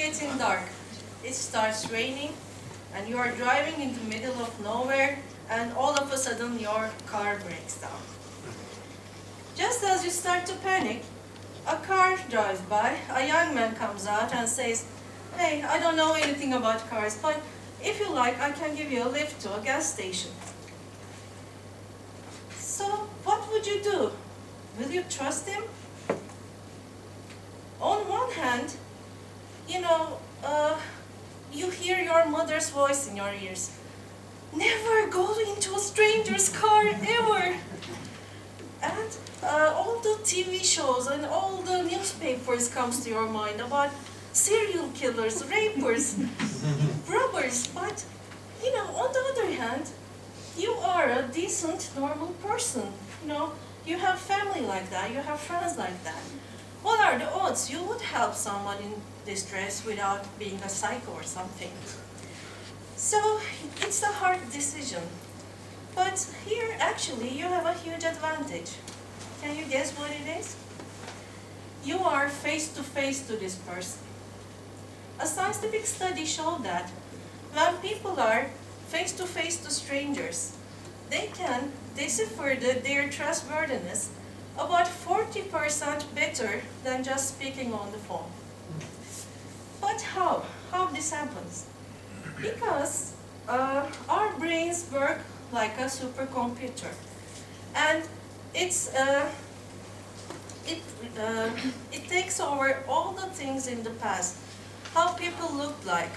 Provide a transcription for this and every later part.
getting dark. It starts raining, and you are driving in the middle of nowhere, and all of a sudden your car breaks down. Just as you start to panic, a car drives by, a young man comes out and says, "Hey, I don't know anything about cars, but if you like, I can give you a lift to a gas station." So, what would you do? Will you trust him? On one hand, you hear your mother's voice in your ears. "Never go into a stranger's car, ever!" And all the TV shows and all the newspapers comes to your mind about serial killers, rapers, robbers. But, on the other hand, you are a decent, normal person. You have family like that, you have friends like that. What are the odds you would help someone in distress without being a psycho or something? So, it's a hard decision. But here, actually, you have a huge advantage. Can you guess what it is? You are face-to-face to this person. A scientific study showed that when people are face-to-face to strangers, they can decipher their trustworthiness about 40% better than just speaking on the phone. But how? How this happens? Because our brains work like a supercomputer, and it takes over all the things in the past, how people looked like,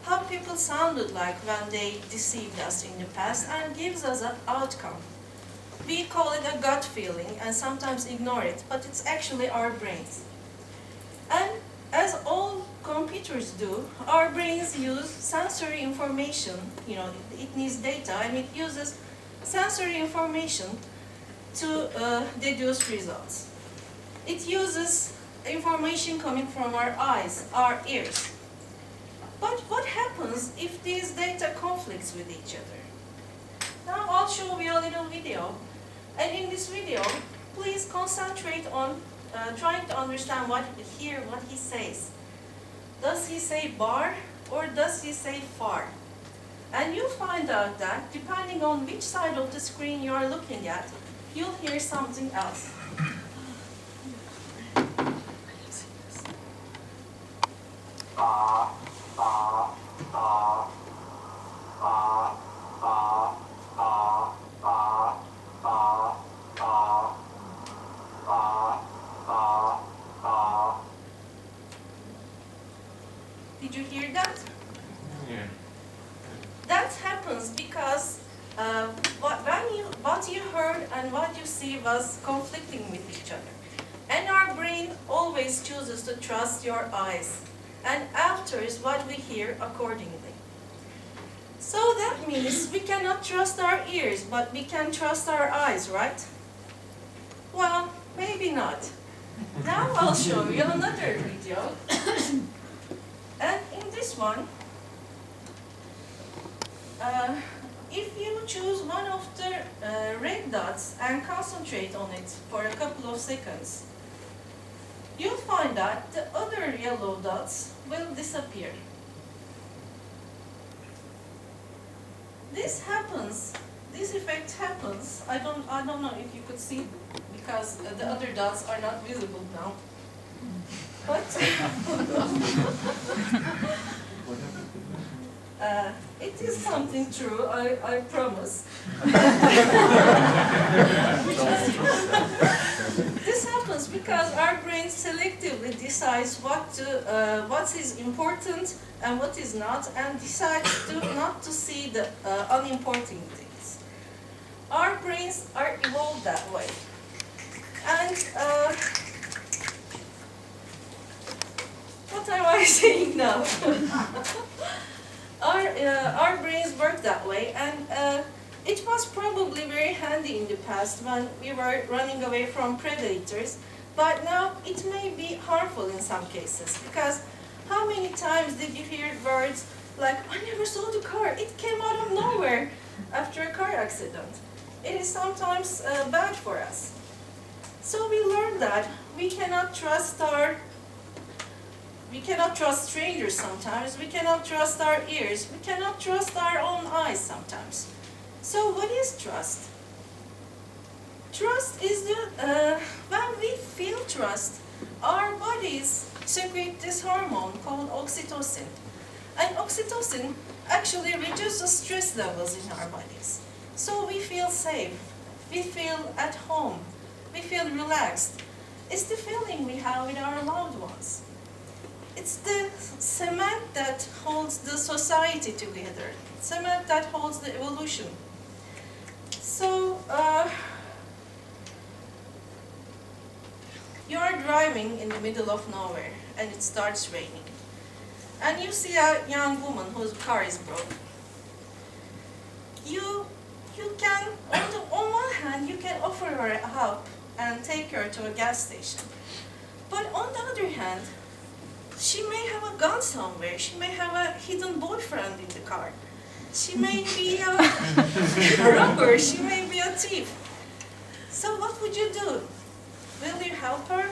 how people sounded like when they deceived us in the past, and gives us an outcome. We call it a gut feeling and sometimes ignore it, but it's actually our brains. And as all computers do, our brains use sensory information. It needs data, and it uses sensory information to deduce results. It uses information coming from our eyes, our ears. But what happens if these data conflicts with each other? Now I'll show you a little video. And in this video, please concentrate on trying to understand what he says. Does he say bar or does he say far? And you'll find out that depending on which side of the screen you are looking at, you'll hear something else. Did you hear that? Yeah. That happens because what you heard and what you see was conflicting with each other. And our brain always chooses to trust your eyes and alters what we hear accordingly. So that means we cannot trust our ears, but we can trust our eyes, right? Well, maybe not. Now I'll show you another video. And in this one, if you choose one of the red dots and concentrate on it for a couple of seconds, you'll find that the other yellow dots will disappear. This effect happens, I don't know if you could see because the other dots are not visible now. But it is something true, I promise. This happens because our brain selectively decides what is important and what is not, and decides not to see the unimportant things. Our brains are evolved that way. And what am I saying now? Our brains work that way, and it was probably very handy in the past when we were running away from predators, but now it may be harmful in some cases, because how many times did you hear words like, "I never saw the car, it came out of nowhere," after a car accident? It is sometimes bad for us. So we learned that we cannot trust We cannot trust strangers sometimes. We cannot trust our ears. We cannot trust our own eyes sometimes. So what is trust? Trust is when we feel trust, our bodies secrete this hormone called oxytocin. And oxytocin actually reduces stress levels in our bodies. So we feel safe, we feel at home, we feel relaxed. It's the feeling we have with our loved ones. It's the cement that holds the society together, cement that holds the evolution. So, you are driving in the middle of nowhere and it starts raining. And you see a young woman whose car is broken. You can, on one hand, you can offer her help and take her to a gas station. But on the other hand, she may have a gun somewhere. She may have a hidden boyfriend in the car. She may be a robber. She may be a thief. So what would you do? Will you help her